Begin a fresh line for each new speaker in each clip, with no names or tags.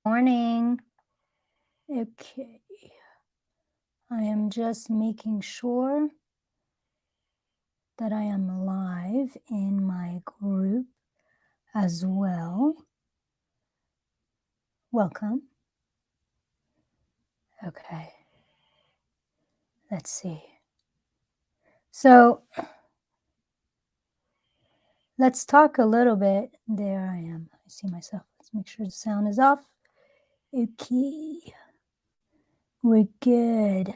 Morning. Okay. I am just making sure that I am live in my group as well. Welcome. Okay. Let's see. So let's talk a little bit. There I am. I see myself. Let's make sure the sound is off. Okay. We're good.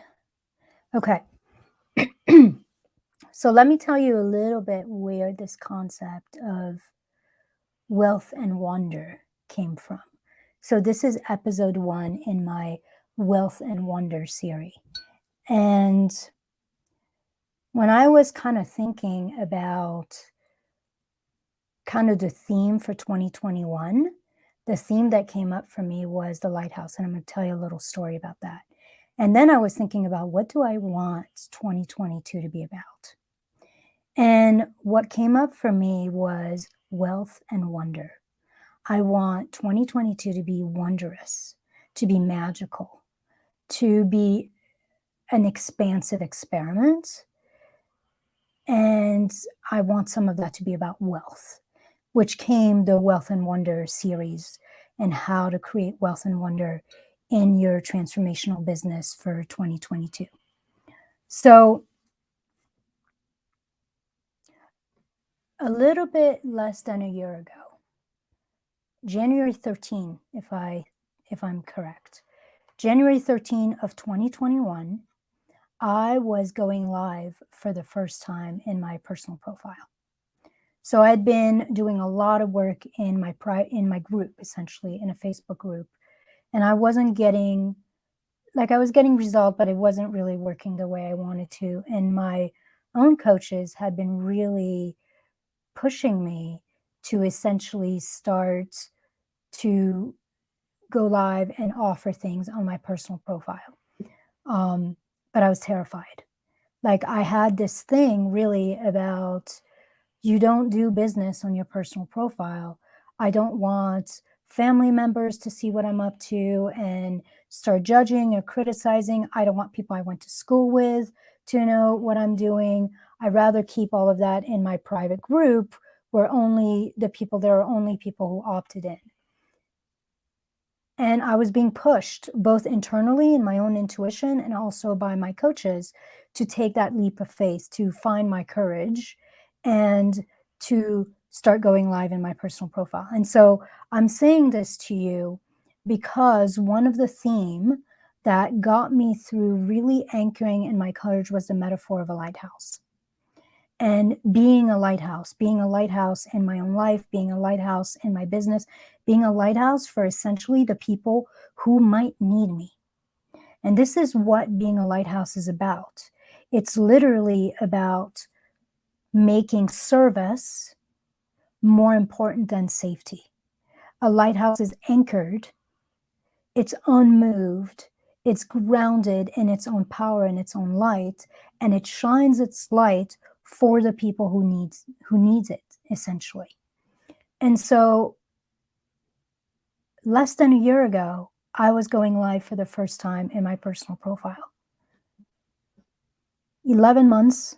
Okay. So let me tell you a little bit where this concept of wealth and wonder came from. So this is episode 1 in my Wealth and Wonder series. And when I was kind of thinking about kind of the theme for 2021, the theme that came up for me was the lighthouse. And I'm going to tell you a little story about that. And then I was thinking about, what do I want 2022 to be about? And what came up for me was wealth and wonder. I want 2022 to be wondrous, to be magical, to be an expansive experiment. And I want some of that to be about wealth, which came the Wealth and Wonder series and how to create wealth and wonder in your transformational business for 2022. So a little bit less than a year ago, January 13, if I'm correct, January 13 of 2021, I was going live for the first time in my personal profile. So I'd been doing a lot of work in my group, essentially in a Facebook group, and I wasn't getting, I was getting results, but it wasn't really working the way I wanted to. And my own coaches had been really pushing me to essentially start to go live and offer things on my personal profile. But I was terrified. I had this thing really about, you don't do business on your personal profile. I don't want family members to see what I'm up to and start judging or criticizing. I don't want people I went to school with to know what I'm doing. I'd rather keep all of that in my private group where there are only people who opted in. And I was being pushed both internally in my own intuition and also by my coaches to take that leap of faith, to find my courage and to start going live in my personal profile. And so I'm saying this to you because one of the theme that got me through really anchoring in my courage was the metaphor of a lighthouse. And being a lighthouse in my own life, being a lighthouse in my business, being a lighthouse for essentially the people who might need me. And this is what being a lighthouse is about. It's literally about making service more important than safety. A lighthouse is anchored, it's unmoved, it's grounded in its own power and its own light, and it shines its light for the people who needs it, essentially. And so less than a year ago, I was going live for the first time in my personal profile. 11 months,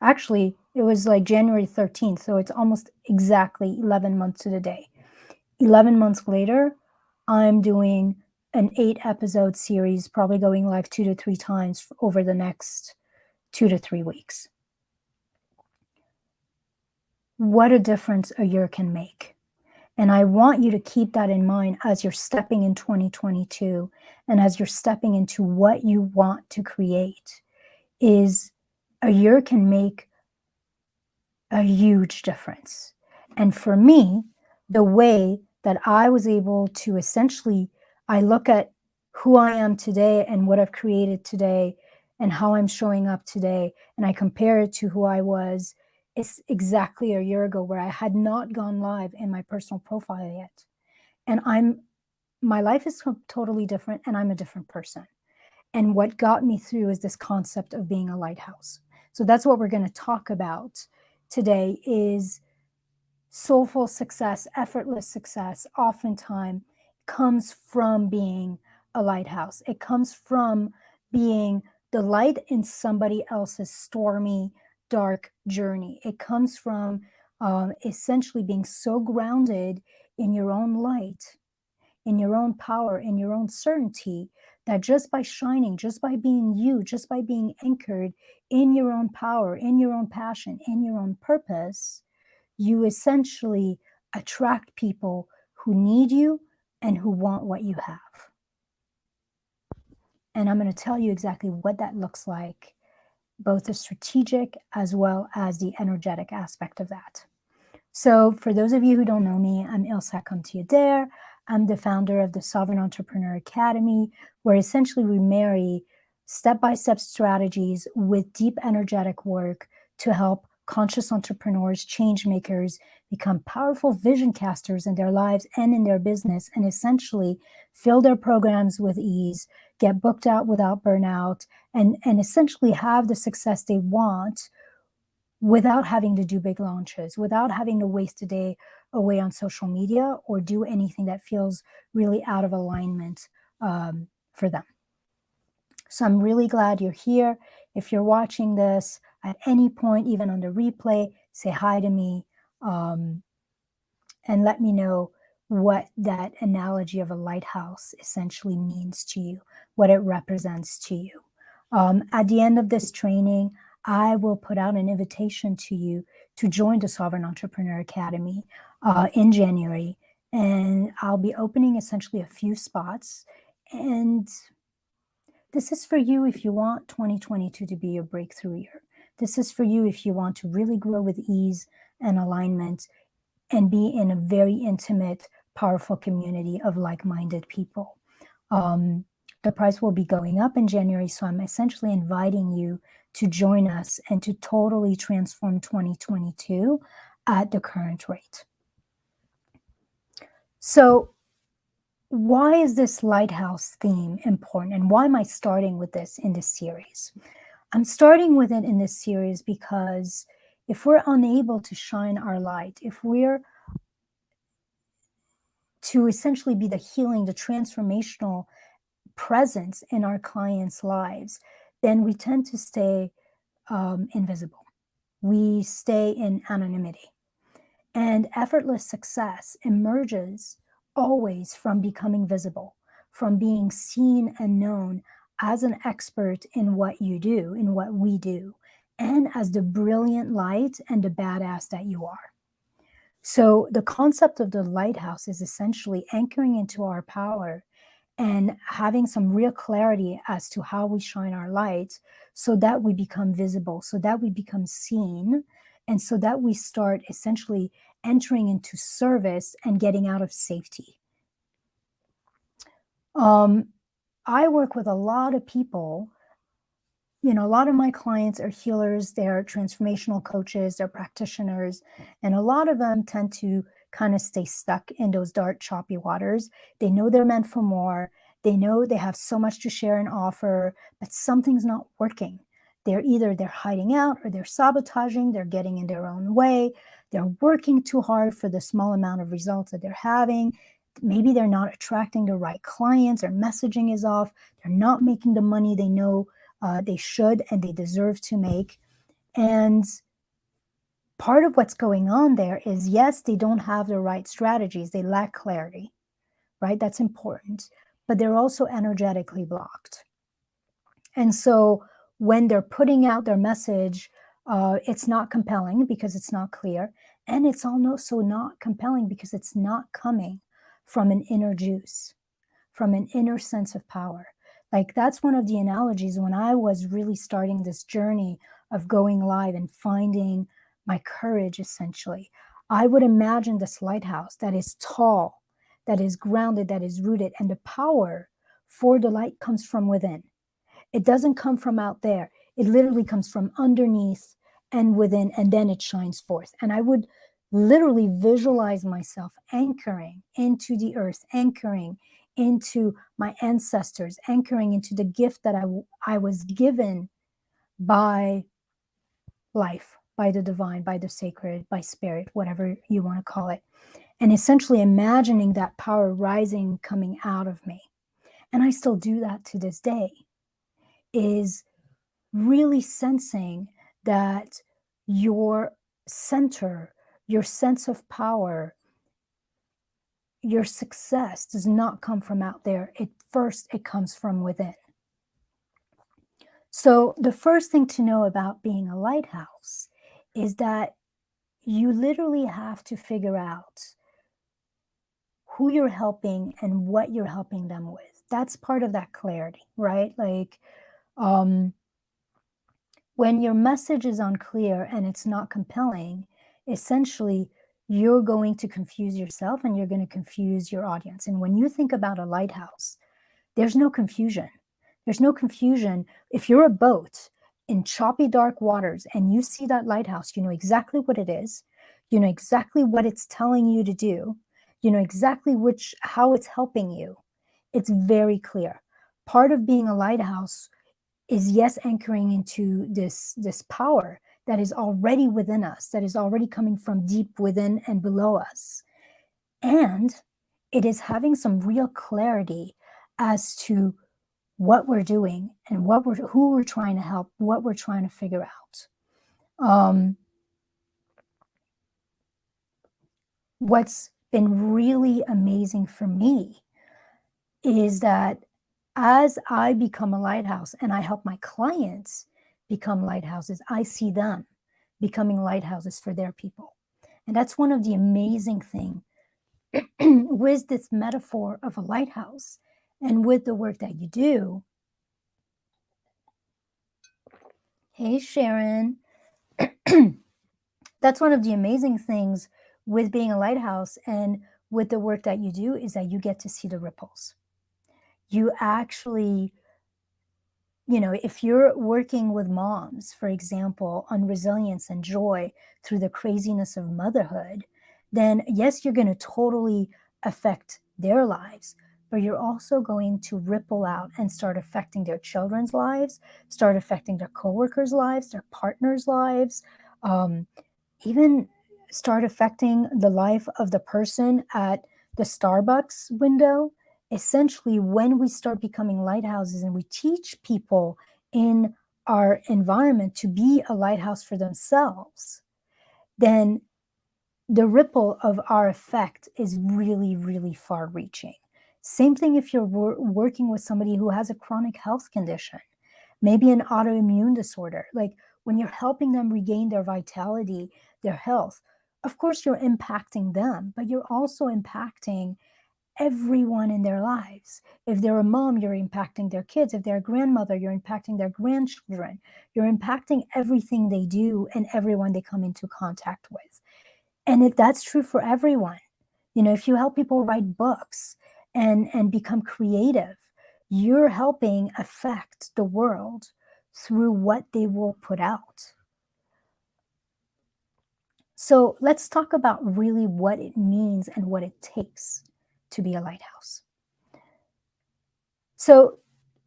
actually, it was January 13th, so it's almost exactly 11 months to the day. 11 months later, I'm doing an 8-episode series, probably going live 2 to 3 times over the next 2 to 3 weeks. What a difference a year can make. And I want you to keep that in mind as you're stepping in 2022 and as you're stepping into what you want to create, is a year can make a huge difference. And for me, the way that I was able to essentially, I look at who I am today and what I've created today and how I'm showing up today, and I compare it to who I was exactly a year ago, where I had not gone live in my personal profile yet. And my life is totally different, and I'm a different person. And what got me through is this concept of being a lighthouse. So that's what we're going to talk about today, is soulful success, effortless success. Oftentimes comes from being a lighthouse. It comes from being the light in somebody else's stormy, dark journey. It comes from essentially being so grounded in your own light, in your own power, in your own certainty, that just by shining, just by being you, just by being anchored in your own power, in your own passion, in your own purpose, you essentially attract people who need you and who want what you have. And I'm going to tell you exactly what that looks like, both the strategic as well as the energetic aspect of that. So for those of you who don't know me, I'm Ilsa Comtier. I'm the founder of the Sovereign Entrepreneur Academy, where essentially we marry step-by-step strategies with deep energetic work to help conscious entrepreneurs, change makers, become powerful vision casters in their lives and in their business, and essentially fill their programs with ease, get booked out without burnout, and essentially have the success they want without having to do big launches, without having to waste a day away on social media or do anything that feels really out of alignment for them. So I'm really glad you're here. If you're watching this at any point, even on the replay, say hi to me and let me know what that analogy of a lighthouse essentially means to you, what it represents to you. At the end of this training, I will put out an invitation to you to join the Sovereign Entrepreneur Academy in January. And I'll be opening essentially a few spots. And this is for you if you want 2022 to be your breakthrough year. This is for you if you want to really grow with ease and alignment and be in a very intimate, powerful community of like-minded people. The price will be going up in January, so I'm essentially inviting you to join us and to totally transform 2022 at the current rate. So why is this lighthouse theme important, and why am I starting with this in this series? I'm starting with it in this series because if we're unable to shine our light, if we're to essentially be the healing, the transformational presence in our clients' lives, then we tend to stay invisible. We stay in anonymity. And effortless success emerges always from becoming visible, from being seen and known as an expert in what you do, in what we do, and as the brilliant light and the badass that you are. So the concept of the lighthouse is essentially anchoring into our power and having some real clarity as to how we shine our light so that we become visible, so that we become seen, and so that we start essentially entering into service and getting out of safety. I work with a lot of people. A lot of my clients are healers, they're transformational coaches, they're practitioners, and a lot of them tend to kind of stay stuck in those dark, choppy waters. They know they're meant for more. They know they have so much to share and offer, but something's not working. They're hiding out, or they're sabotaging, they're getting in their own way. They're working too hard for the small amount of results that they're having. Maybe they're not attracting the right clients, their messaging is off, they're not making the money they know they should and they deserve to make. And part of what's going on there is, yes, they don't have the right strategies. They lack clarity, right? That's important. But they're also energetically blocked. And so when they're putting out their message, it's not compelling because it's not clear. And it's also not compelling because it's not coming from an inner juice, from an inner sense of power. Like, that's one of the analogies when I was really starting this journey of going live and finding my courage, essentially. I would imagine this lighthouse that is tall, that is grounded, that is rooted, and the power for the light comes from within. It doesn't come from out there. It literally comes from underneath and within, and then it shines forth. And I would literally visualize myself anchoring into the earth, anchoring into my ancestors, anchoring into the gift that I was given by life, by the divine, by the sacred, by spirit, whatever you want to call it. and essentially imagining that power rising, coming out of me. And I still do that to this day, is really sensing that your center, your sense of power, your success does not come from out there. It comes from within. So the first thing to know about being a lighthouse is that you literally have to figure out who you're helping and what you're helping them with. That's part of that clarity, right? Like, when your message is unclear and it's not compelling, essentially you're going to confuse yourself and you're going to confuse your audience. And when you think about a lighthouse, there's no confusion. There's no confusion. If you're a boat in choppy, dark waters and you see that lighthouse, you know exactly what it is. You know exactly what it's telling you to do. You know exactly how it's helping you. It's very clear. Part of being a lighthouse is, yes, anchoring into this power that is already within us, that is already coming from deep within and below us. And it is having some real clarity as to what we're doing and who we're trying to help, what we're trying to figure out. What's been really amazing for me is that as I become a lighthouse and I help my clients become lighthouses, I see them becoming lighthouses for their people. And that's one of the amazing things with this metaphor of a lighthouse and with the work that you do. Hey, Sharon. That's one of the amazing things with being a lighthouse and with the work that you do, is that you get to see the ripples. You actually, you know, if you're working with moms, for example, on resilience and joy through the craziness of motherhood, then yes, you're going to totally affect their lives, but you're also going to ripple out and start affecting their children's lives, start affecting their coworkers' lives, their partners' lives, even start affecting the life of the person at the Starbucks window. Essentially, when we start becoming lighthouses and we teach people in our environment to be a lighthouse for themselves, then the ripple of our effect is really, really far reaching. Same thing if you're working with somebody who has a chronic health condition, maybe an autoimmune disorder. Like, when you're helping them regain their vitality, their health, of course you're impacting them, but you're also impacting everyone in their lives. If they're a mom, you're impacting their kids. If they're a grandmother, you're impacting their grandchildren. You're impacting everything they do and everyone they come into contact with. And that's true for everyone. You know, if you help people write books and become creative, you're helping affect the world through what they will put out. So let's talk about really what it means and what it takes to be a lighthouse. So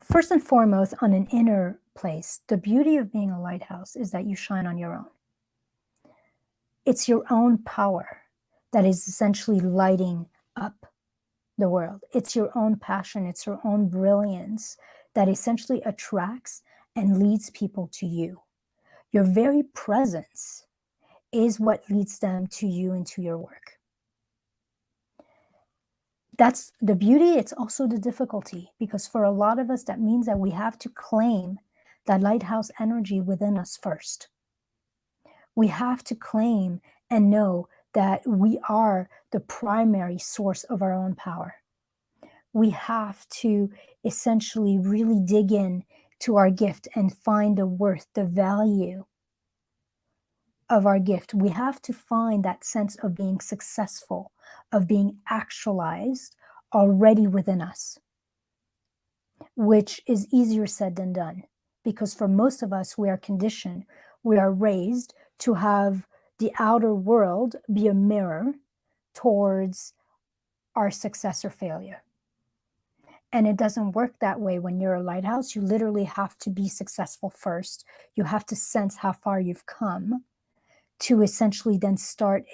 first and foremost, on an inner place, the beauty of being a lighthouse is that you shine on your own. It's your own power that is essentially lighting up the world. It's your own passion, it's your own brilliance that essentially attracts and leads people to you. Your very presence is what leads them to you and to your work. That's the beauty. It's also the difficulty, because for a lot of us, that means that we have to claim that lighthouse energy within us first. We have to claim and know that we are the primary source of our own power. We have to essentially really dig in to our gift and find the worth, the value of our gift. We have to find that sense of being successful, of being actualized already within us, which is easier said than done, because for most of us, we are conditioned, we are raised to have the outer world be a mirror towards our success or failure. And it doesn't work that way when you're a lighthouse. You literally have to be successful first. You have to sense how far you've come to essentially then start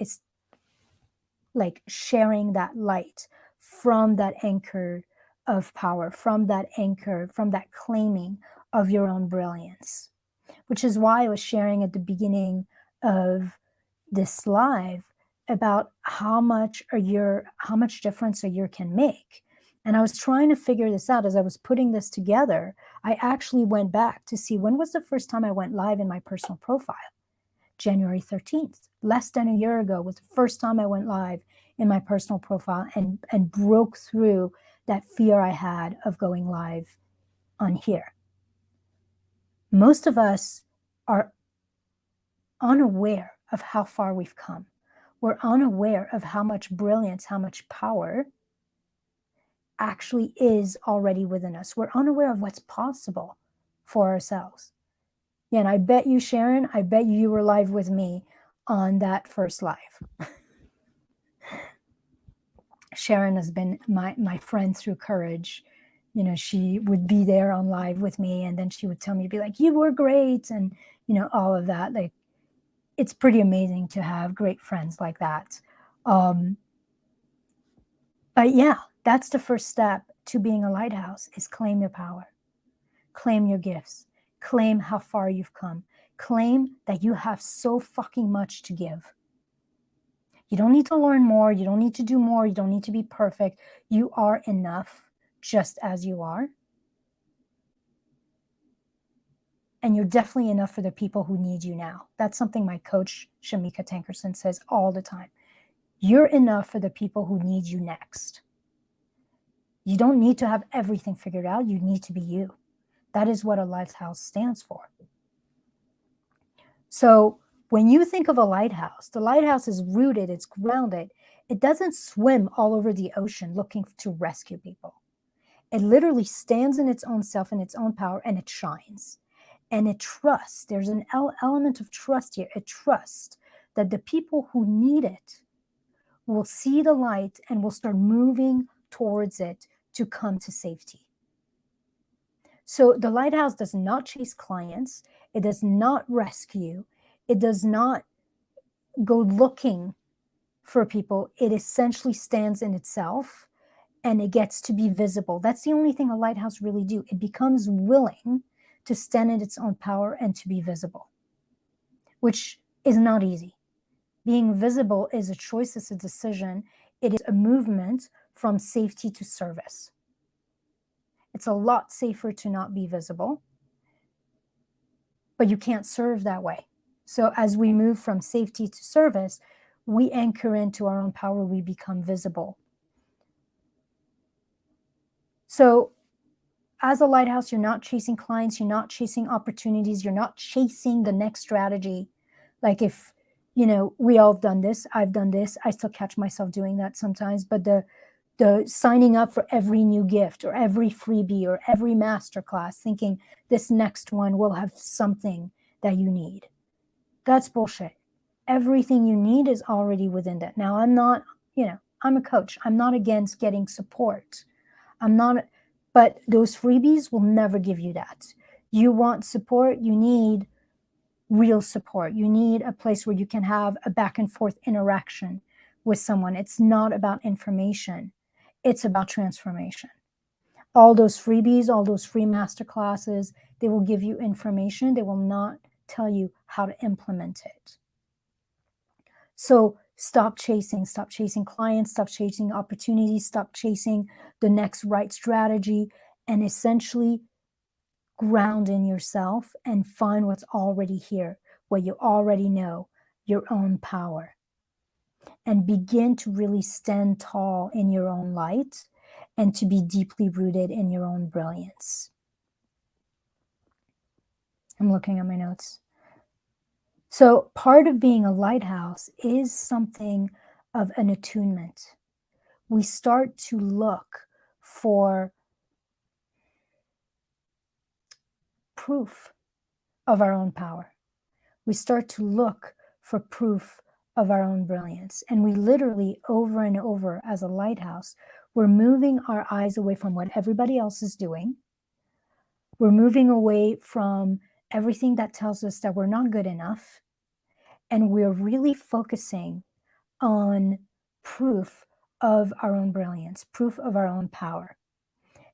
like sharing that light from that anchor of power, from that anchor, from that claiming of your own brilliance, which is why I was sharing at the beginning of this live about how much difference a year can make. And I was trying to figure this out as I was putting this together. I actually went back to see when was the first time I went live in my personal profile. January 13th, less than a year ago, was the first time I went live in my personal profile and broke through that fear I had of going live on here. Most of us are unaware of how far we've come. We're unaware of how much brilliance, how much power actually is already within us. We're unaware of what's possible for ourselves. Yeah, and I bet you, Sharon, I bet you were live with me on that first live. Sharon has been my friend through courage. You know, she would be there on live with me, and then she would tell me to be like, you were great, and, you know, all of that. Like, it's pretty amazing to have great friends like that. But yeah, that's the first step to being a lighthouse, is claim your power, claim your gifts, claim how far you've come, claim that you have so fucking much to give. You don't need to learn more. You don't need to do more. You don't need to be perfect. You are enough just as you are. And you're definitely enough for the people who need you now. That's something my coach, Shamika Tankerson, says all the time. You're enough for the people who need you next. You don't need to have everything figured out. You need to be you. That is what a lighthouse stands for. So when you think of a lighthouse, the lighthouse is rooted, it's grounded. It doesn't swim all over the ocean looking to rescue people. It literally stands in its own self, in its own power, and it shines. And it trusts. There's an element of trust here. It trusts that the people who need it will see the light and will start moving towards it to come to safety. So the lighthouse does not chase clients. It does not rescue. It does not go looking for people. It essentially stands in itself, and it gets to be visible. That's the only thing a lighthouse really do. It becomes willing to stand in its own power and to be visible, which is not easy. Being visible is a choice, it's a decision. It is a movement from safety to service. It's a lot safer to not be visible, but you can't serve that way. So as we move from safety to service, we anchor into our own power, we become visible. So as a lighthouse, you're not chasing clients, you're not chasing opportunities, you're not chasing the next strategy. Like, if, you know, we all have done this, I've done this, I still catch myself doing that sometimes, but the signing up for every new gift or every freebie or every masterclass thinking this next one will have something that you need. That's bullshit. Everything you need is already within that. Now, I'm not, you know, I'm a coach. I'm not against getting support. I'm not, but those freebies will never give you that. You want support, you need real support. You need a place where you can have a back and forth interaction with someone. It's not about information. It's about transformation. All those freebies, all those free masterclasses, they will give you information. They will not tell you how to implement it. So stop chasing clients, stop chasing opportunities, stop chasing the next right strategy, and essentially ground in yourself and find what's already here, what you already know, your own power. And begin to really stand tall in your own light and to be deeply rooted in your own brilliance. I'm looking at my notes. So part of being a lighthouse is something of an attunement. We start to look for proof of our own power. We start to look for proof of our own brilliance. And we literally, over and over, as a lighthouse, we're moving our eyes away from what everybody else is doing. We're moving away from everything that tells us that we're not good enough. And we're really focusing on proof of our own brilliance, proof of our own power.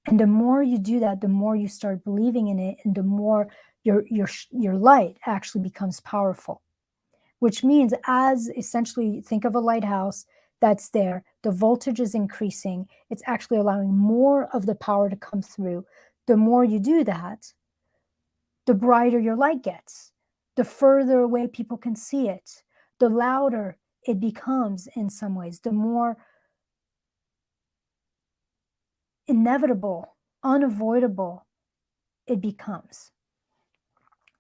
And the more you do that, the more you start believing in it, and the more your light actually becomes powerful. Which means, as essentially, think of a lighthouse that's there, the voltage is increasing, it's actually allowing more of the power to come through. The more you do that, the brighter your light gets, the further away people can see it, the louder it becomes in some ways, the more inevitable, unavoidable it becomes.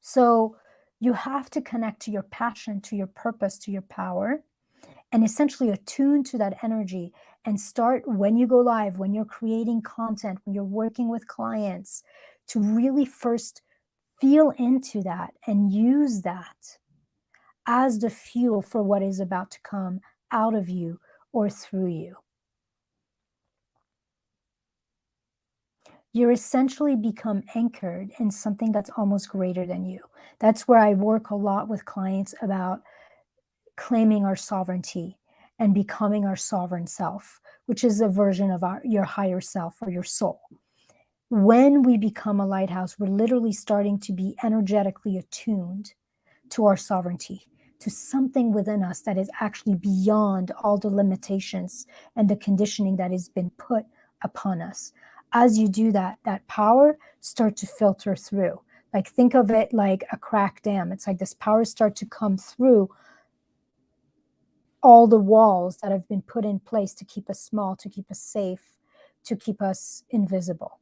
So you have to connect to your passion, to your purpose, to your power, and essentially attune to that energy and start, when you go live, when you're creating content, when you're working with clients, to really first feel into that and use that as the fuel for what is about to come out of you or through you. You're essentially become anchored in something that's almost greater than you. That's where I work a lot with clients about claiming our sovereignty and becoming our sovereign self, which is a version of your higher self or your soul. When we become a lighthouse, we're literally starting to be energetically attuned to our sovereignty, to something within us that is actually beyond all the limitations and the conditioning that has been put upon us. As you do that, that power starts to filter through. Like, think of it like a cracked dam. It's like this power starts to come through all the walls that have been put in place to keep us small, to keep us safe, to keep us invisible.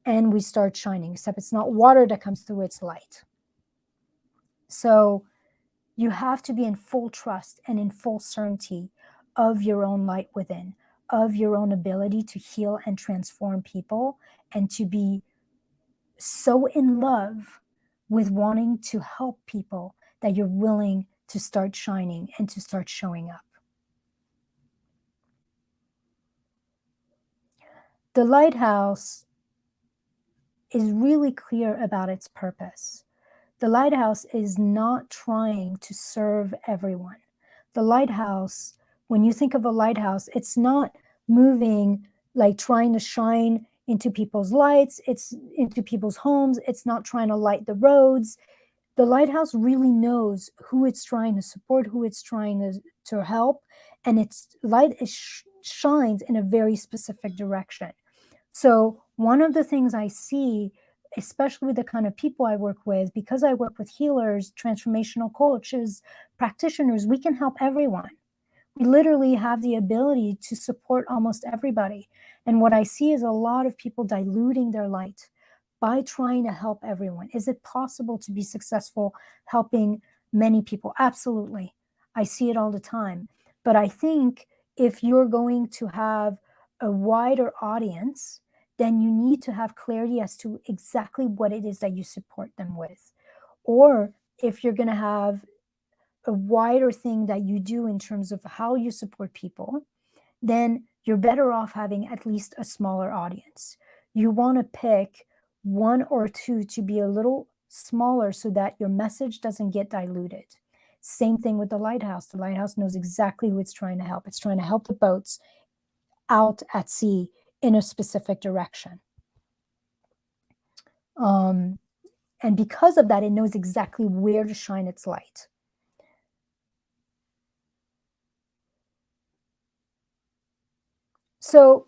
And we start shining, except it's not water that comes through, it's light. So you have to be in full trust and in full certainty of your own light within, of your own ability to heal and transform people, and to be so in love with wanting to help people that you're willing to start shining and to start showing up. The lighthouse is really clear about its purpose. The lighthouse is not trying to serve everyone. The lighthouse, when you think of a lighthouse, it's not moving like trying to shine into people's lights, it's into people's homes, it's not trying to light the roads. The lighthouse really knows who it's trying to support, who it's trying to help, and its light shines in a very specific direction. So one of the things I see, especially with the kind of people I work with, because I work with healers, transformational coaches, practitioners, we can help everyone. We literally have the ability to support almost everybody. And what I see is a lot of people diluting their light by trying to help everyone. Is it possible to be successful helping many people? Absolutely. I see it all the time. But I think if you're going to have a wider audience, then you need to have clarity as to exactly what it is that you support them with. Or if you're going to have a wider thing that you do in terms of how you support people, then you're better off having at least a smaller audience. You want to pick one or two to be a little smaller so that your message doesn't get diluted. Same thing with the lighthouse. The lighthouse knows exactly who it's trying to help. It's trying to help the boats out at sea in a specific direction. And because of that, it knows exactly where to shine its light. So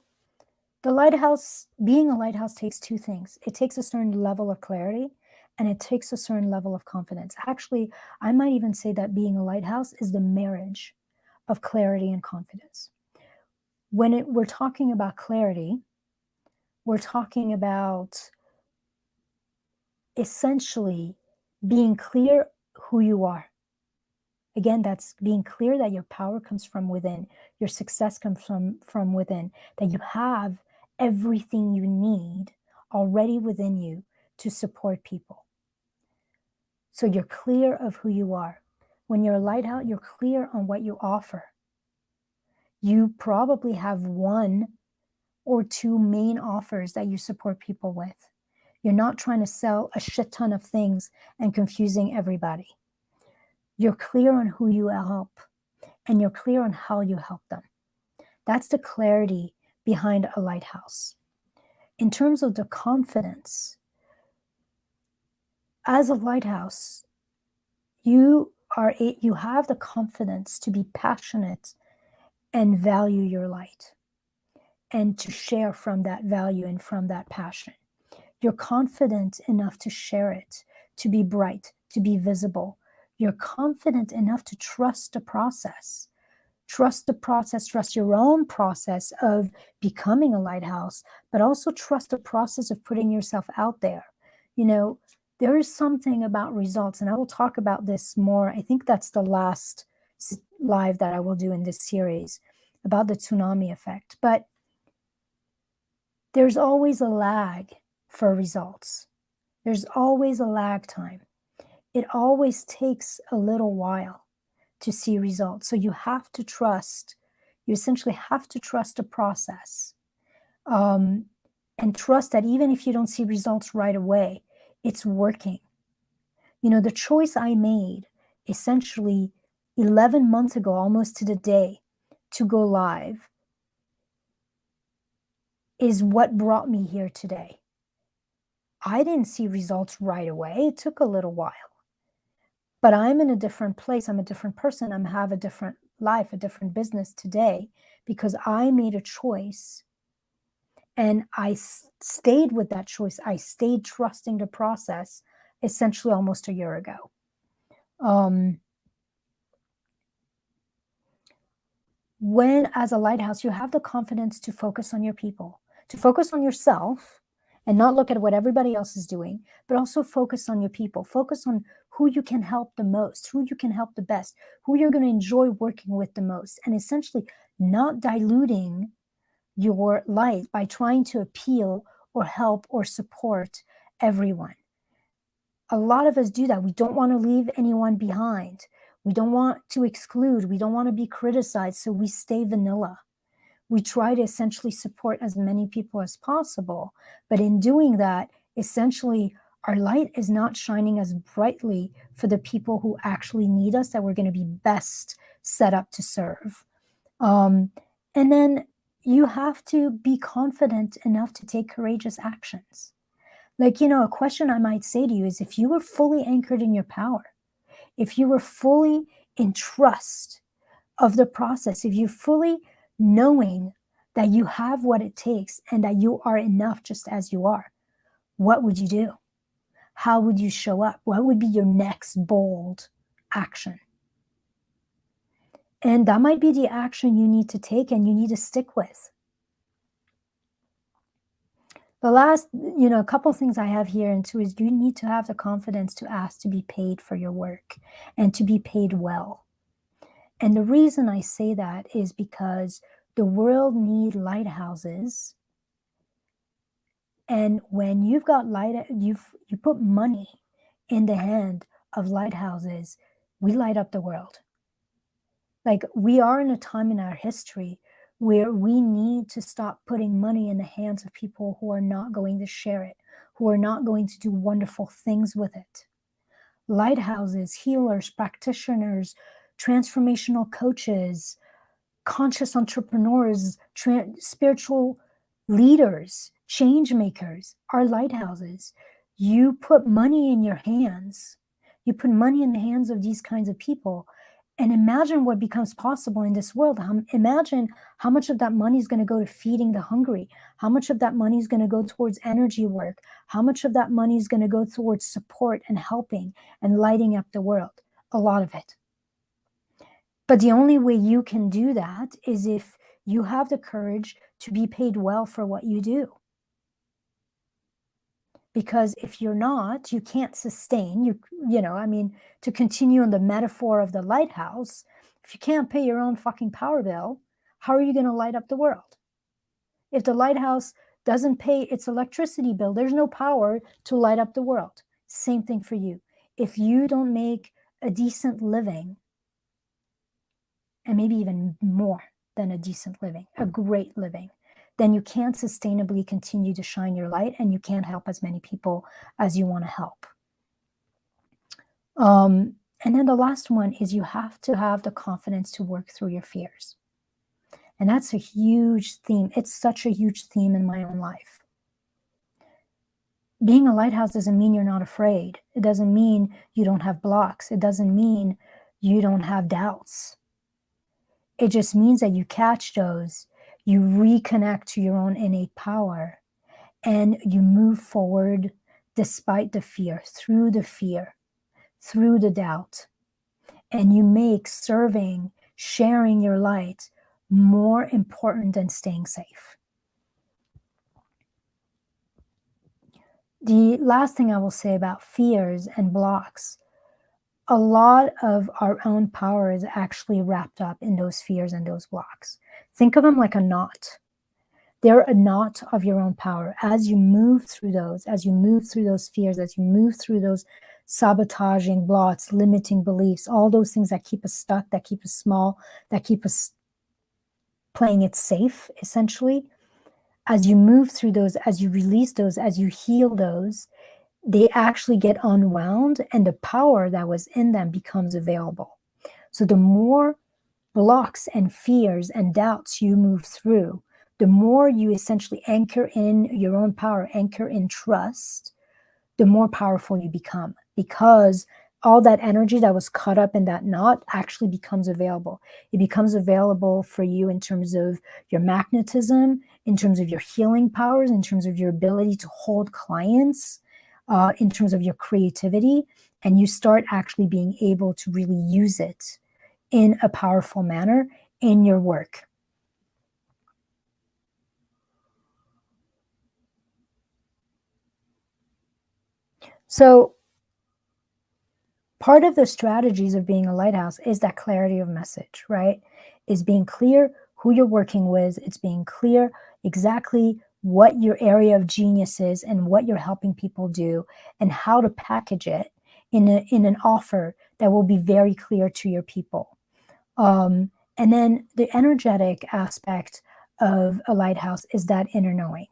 the lighthouse, being a lighthouse, takes two things. It takes a certain level of clarity, and it takes a certain level of confidence. Actually, I might even say that being a lighthouse is the marriage of clarity and confidence. When we're talking about clarity, we're talking about essentially being clear who you are. Again, that's being clear that your power comes from within, your success comes from within, that you have everything you need already within you to support people. So you're clear of who you are. When you're a lighthouse, you're clear on what you offer. You probably have one or two main offers that you support people with. You're not trying to sell a shit ton of things and confusing everybody. You're clear on who you help. and you're clear on how you help them. That's the clarity behind a lighthouse. In terms of the confidence, as a lighthouse, you have the confidence to be passionate and value your light and to share from that value and from that passion. You're confident enough to share it, to be bright, to be visible. You're confident enough to trust the process. Trust the process, trust your own process of becoming a lighthouse, but also trust the process of putting yourself out there. You know, there is something about results, and I will talk about this more. I think that's the last live that I will do in this series about the tsunami effect. But there's always a lag for results. There's always a lag time. It always takes a little while to see results. So you have to trust, you essentially have to trust the process, and trust that even if you don't see results right away, it's working. You know, the choice I made essentially 11 months ago, almost to the day, to go live is what brought me here today. I didn't see results right away. It took a little while. But I'm in a different place. I'm a different person. I have a different life, a different business today because I made a choice and I stayed with that choice. I stayed trusting the process essentially almost a year ago. When, as a lighthouse, you have the confidence to focus on your people, to focus on yourself and not look at what everybody else is doing, but also focus on your people. Focus on who you can help the most, who you can help the best, who you're going to enjoy working with the most, and essentially not diluting your light by trying to appeal or help or support everyone. A lot of us do that. We don't want to leave anyone behind. We don't want to exclude. We don't want to be criticized, so we stay vanilla. We try to essentially support as many people as possible. But in doing that, essentially, our light is not shining as brightly for the people who actually need us, that we're going to be best set up to serve. And then you have to be confident enough to take courageous actions. Like, you know, a question I might say to you is, if you were fully anchored in your power, if you were fully in trust of the process, if you're fully knowing that you have what it takes and that you are enough just as you are, what would you do? How would you show up? What would be your next bold action? And that might be the action you need to take and you need to stick with. The last, you know, a couple things I have here and too is you need to have the confidence to ask to be paid for your work and to be paid well. And the reason I say that is because the world needs lighthouses. And when you've got you put money in the hand of lighthouses, we light up the world. Like, we are in a time in our history where we need to stop putting money in the hands of people who are not going to share it, who are not going to do wonderful things with it. Lighthouses, healers, practitioners, transformational coaches, conscious entrepreneurs, spiritual leaders, change makers are lighthouses. You put money in your hands. You put money in the hands of these kinds of people. And imagine what becomes possible in this world. Imagine how much of that money is going to go to feeding the hungry. How much of that money is going to go towards energy work. How much of that money is going to go towards support and helping and lighting up the world. A lot of it. But the only way you can do that is if you have the courage to be paid well for what you do. Because if you're not, you can't sustain, you know, I mean, to continue on the metaphor of the lighthouse, if you can't pay your own fucking power bill, how are you going to light up the world? If the lighthouse doesn't pay its electricity bill, there's no power to light up the world. Same thing for you. If you don't make a decent living, and maybe even more than a decent living, a great living, then you can't sustainably continue to shine your light and you can't help as many people as you want to help. And then the last one is you have to have the confidence to work through your fears. And that's a huge theme. It's such a huge theme in my own life. Being a lighthouse doesn't mean you're not afraid. It doesn't mean you don't have blocks. It doesn't mean you don't have doubts. It just means that you catch those, you reconnect to your own innate power, and you move forward despite the fear, through the doubt. And you make serving, sharing your light more important than staying safe. The last thing I will say about fears and blocks, a lot of our own power is actually wrapped up in those fears and those blocks. Think of them like a knot. They're a knot of your own power. As you move through those, as you move through those fears, as you move through those sabotaging blocks, limiting beliefs, all those things that keep us stuck, that keep us small, that keep us playing it safe, essentially. As you move through those, as you release those, as you heal those, they actually get unwound and the power that was in them becomes available. So the more blocks and fears and doubts you move through, the more you essentially anchor in your own power, anchor in trust, the more powerful you become, because all that energy that was caught up in that knot actually becomes available. It becomes available for you in terms of your magnetism, in terms of your healing powers, in terms of your ability to hold clients, in terms of your creativity, and you start actually being able to really use it in a powerful manner in your work. So part of the strategies of being a lighthouse is that clarity of message, right? Is being clear who you're working with. It's being clear exactly what your area of genius is and what you're helping people do and how to package it in an offer that will be very clear to your people. And then the energetic aspect of a lighthouse is that inner knowing,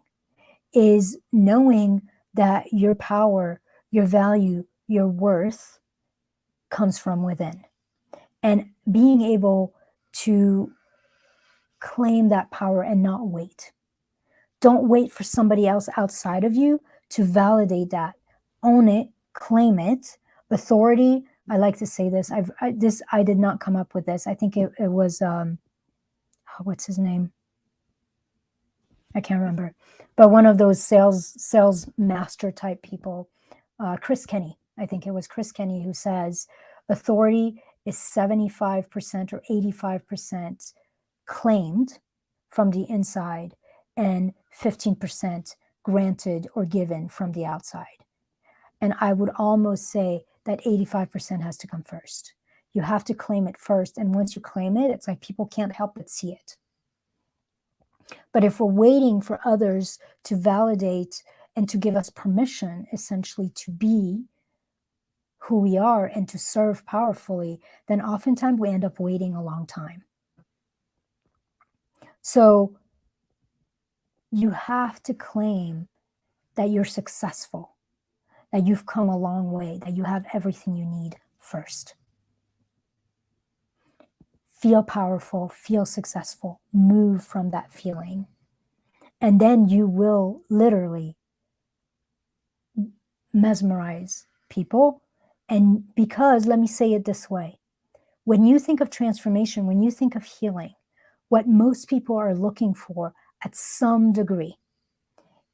is knowing that your power, your value, your worth comes from within, and being able to claim that power and not wait. Don't wait for somebody else outside of you to validate that. Own it, claim it. Authority, I like to say this, I did not come up with this. I think it was, what's his name? I can't remember, but one of those sales master type people, Chris Kenny. I think it was Chris Kenny who says authority is 75% or 85% claimed from the inside and 15% granted or given from the outside. And I would almost say that 85% has to come first. You have to claim it first. And once you claim it, it's like people can't help but see it. But if we're waiting for others to validate and to give us permission, essentially, to be who we are and to serve powerfully, then oftentimes we end up waiting a long time. So you have to claim that you're successful, that you've come a long way, that you have everything you need first. Feel powerful, feel successful, move from that feeling. And then you will literally mesmerize people. And because, let me say it this way, when you think of transformation, when you think of healing, what most people are looking for at some degree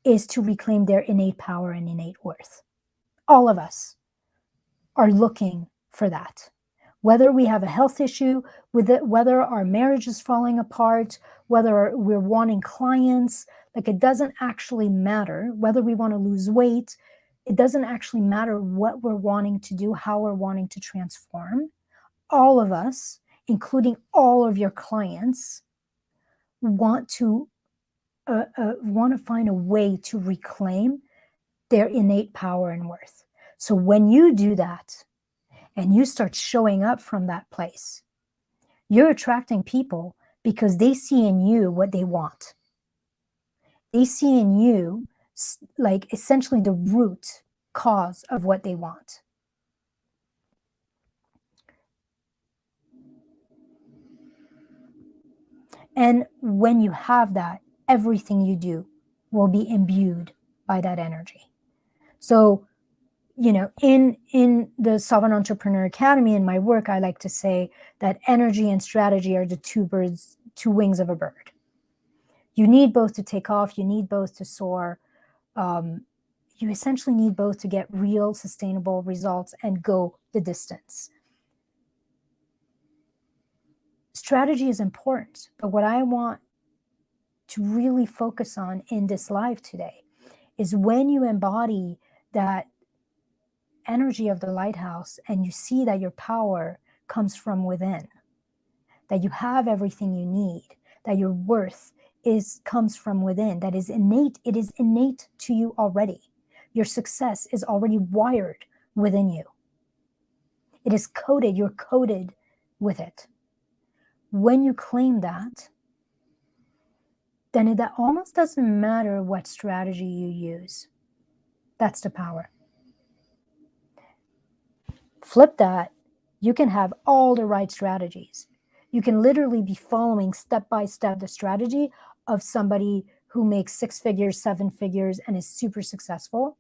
is to reclaim their innate power and innate worth. All of us are looking for that. Whether we have a health issue with it, whether our marriage is falling apart, whether we're wanting clients, like it doesn't actually matter. Whether we want to lose weight, it doesn't actually matter what we're wanting to do, how we're wanting to transform. All of us, including all of your clients, want to find a way to reclaim their innate power and worth. So when you do that and you start showing up from that place, you're attracting people because they see in you what they want. They see in you like essentially the root cause of what they want. And when you have that, everything you do will be imbued by that energy. So, in the Sovereign Entrepreneur Academy, in my work, I like to say that energy and strategy are the two wings of a bird. You need both to take off. You need both to soar. You essentially need both to get real, sustainable results and go the distance. Strategy is important, but what I want to really focus on in this live today is when you embody that energy of the lighthouse and you see that your power comes from within, that you have everything you need, that your worth comes from within, that is innate. It is innate to you already. Your success is already wired within you. It is coded. You're coded with it. When you claim that, then that almost doesn't matter what strategy you use. That's the power. Flip that, you can have all the right strategies. You can literally be following step by step the strategy of somebody who makes 6 figures, 7 figures, and is super successful.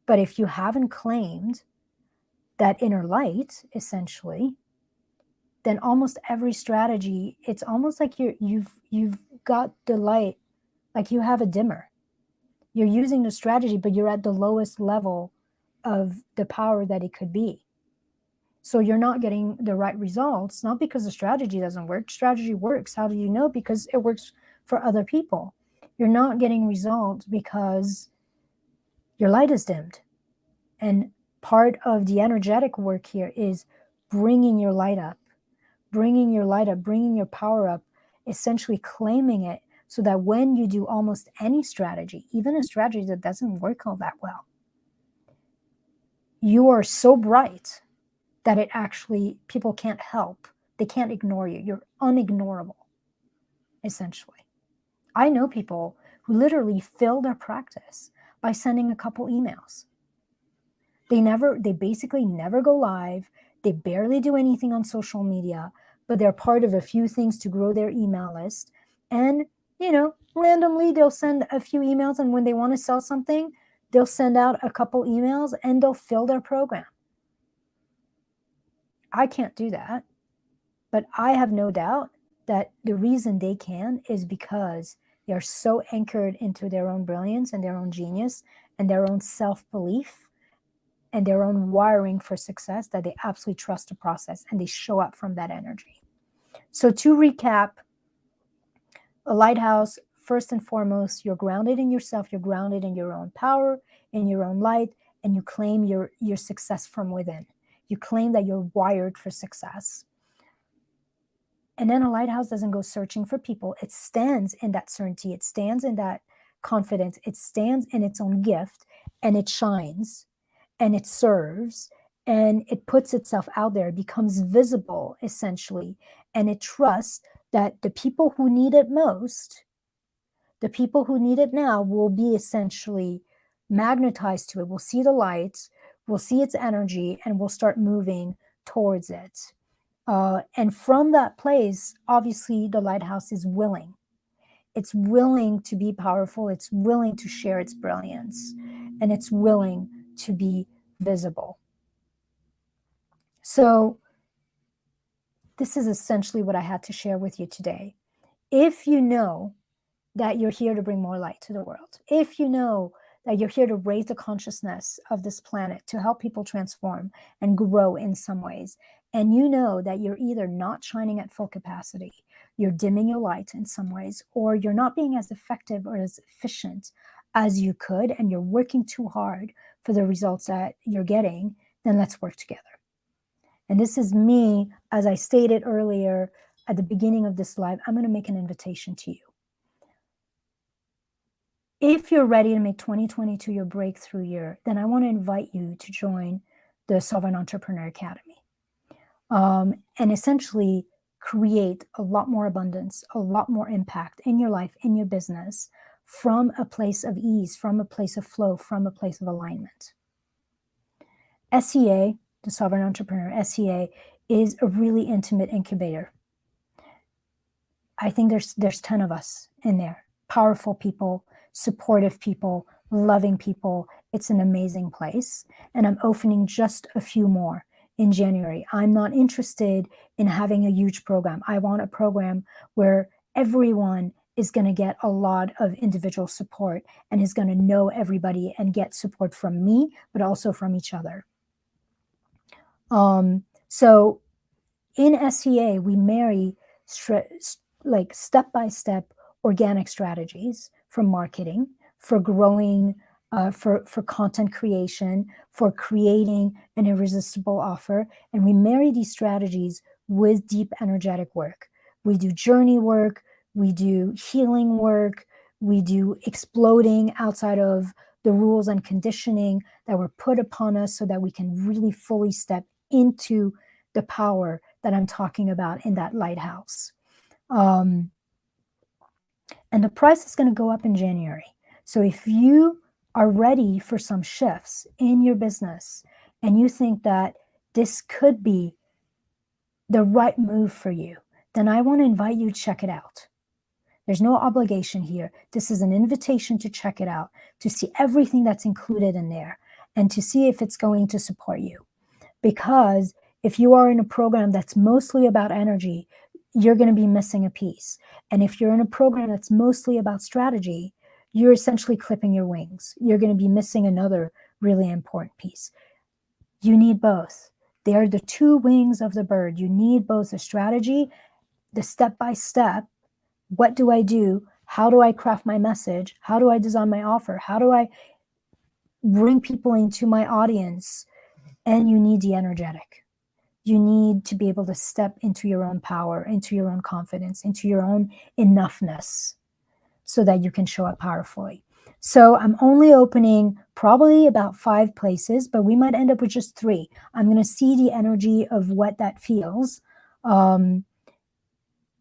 But if you haven't claimed that inner light, essentially, then almost every strategy, it's almost like you've got the light, like you have a dimmer. You're using the strategy, but you're at the lowest level of the power that it could be. So you're not getting the right results, not because the strategy doesn't work. Strategy works. How do you know? Because it works for other people. You're not getting results because your light is dimmed. And part of the energetic work here is bringing your light up, bringing your power up, essentially claiming it so that when you do almost any strategy, even a strategy that doesn't work all that well, you are so bright that it actually, people can't help. They can't ignore you. You're unignorable, essentially. I know people who literally fill their practice by sending a couple emails. They basically never go live. They barely do anything on social media, but they're part of a few things to grow their email list. And, randomly they'll send a few emails, and when they want to sell something, they'll send out a couple emails and they'll fill their program. I can't do that, but I have no doubt that the reason they can is because they are so anchored into their own brilliance and their own genius and their own self-belief and their own wiring for success that they absolutely trust the process and they show up from that energy. So to recap, a lighthouse, first and foremost, you're grounded in yourself, you're grounded in your own power, in your own light, and you claim your success from within. You claim that you're wired for success. And then a lighthouse doesn't go searching for people. It stands in that certainty. It stands in that confidence. It stands in its own gift, and it shines and it serves and it puts itself out there. It becomes visible, essentially. And it trusts that the people who need it most, the people who need it now, will be essentially magnetized to it. We'll see the light, we'll see its energy, and we'll start moving towards it. And from that place, obviously, the lighthouse is willing. It's willing to be powerful. It's willing to share its brilliance. And it's willing to be visible. So this is essentially what I had to share with you today. If you know that you're here to bring more light to the world, if you know that you're here to raise the consciousness of this planet, to help people transform and grow in some ways, and you know that you're either not shining at full capacity, you're dimming your light in some ways, or you're not being as effective or as efficient as you could, and you're working too hard for the results that you're getting, then let's work together. And this is me, as I stated earlier at the beginning of this live, I'm going to make an invitation to you. If you're ready to make 2022 your breakthrough year, then I want to invite you to join the Sovereign Entrepreneur Academy and essentially create a lot more abundance, a lot more impact in your life, in your business, from a place of ease, from a place of flow, from a place of alignment. SEA, the Sovereign Entrepreneur, SEA, is a really intimate incubator. I think there's 10 of us in there. Powerful people, supportive people, loving people. It's an amazing place. And I'm opening just a few more in January. I'm not interested in having a huge program. I want a program where everyone is going to get a lot of individual support and is going to know everybody and get support from me, but also from each other. So in SEA, we marry like step-by-step organic strategies for marketing, for growing, for content creation, for creating an irresistible offer. And we marry these strategies with deep energetic work. We do journey work, we do healing work, we do exploding outside of the rules and conditioning that were put upon us so that we can really fully step into the power that I'm talking about in that lighthouse. And the price is going to go up in January. So if you are ready for some shifts in your business and you think that this could be the right move for you, then I want to invite you to check it out. There's no obligation here. This is an invitation to check it out, to see everything that's included in there and to see if it's going to support you. Because if you are in a program that's mostly about energy, you're going to be missing a piece. And if you're in a program that's mostly about strategy, you're essentially clipping your wings. You're going to be missing another really important piece. You need both. They are the two wings of the bird. You need both the strategy, the step-by-step. What do I do? How do I craft my message? How do I design my offer? How do I bring people into my audience? And you need the energetic. You need to be able to step into your own power, into your own confidence, into your own enoughness so that you can show up powerfully. So I'm only opening probably about 5 places, but we might end up with just 3. I'm going to see the energy of what that feels. And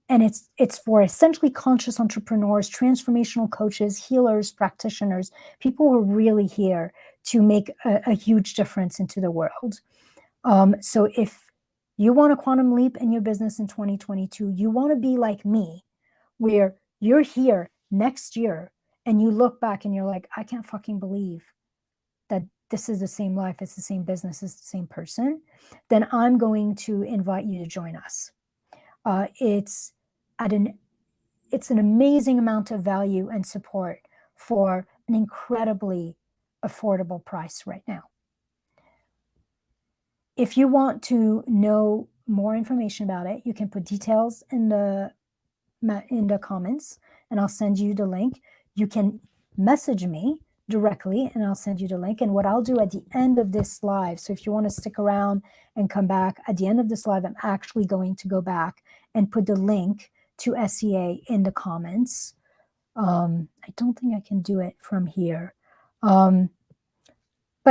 it's for essentially conscious entrepreneurs, transformational coaches, healers, practitioners, people who are really here to make a huge difference into the world. So if you want a quantum leap in your business in 2022, you want to be like me, where you're here next year and you look back and you're like, I can't fucking believe that this is the same life, it's the same business, it's the same person, then I'm going to invite you to join us. It's an amazing amount of value and support for an incredibly affordable price right now. If you want to know more information about it, you can put details in the comments and I'll send you the link. You can message me directly and I'll send you the link. And what I'll do at the end of this live, so if you want to stick around and come back at the end of this live, I'm actually going to go back and put the link to SEA in the comments. I don't think I can do it from here. But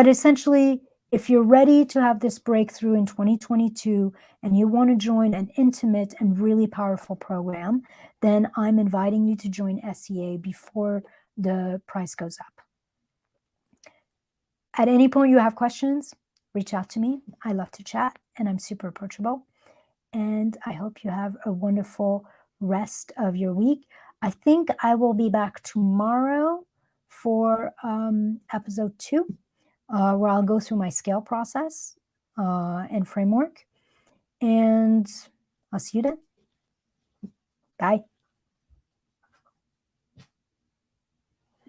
essentially, if you're ready to have this breakthrough in 2022 and you want to join an intimate and really powerful program, then I'm inviting you to join SEA before the price goes up. At any point you have questions, reach out to me. I love to chat and I'm super approachable. And I hope you have a wonderful rest of your week. I think I will be back tomorrow for episode 2. Where I'll go through my scale process and framework. And I'll see you then. Bye.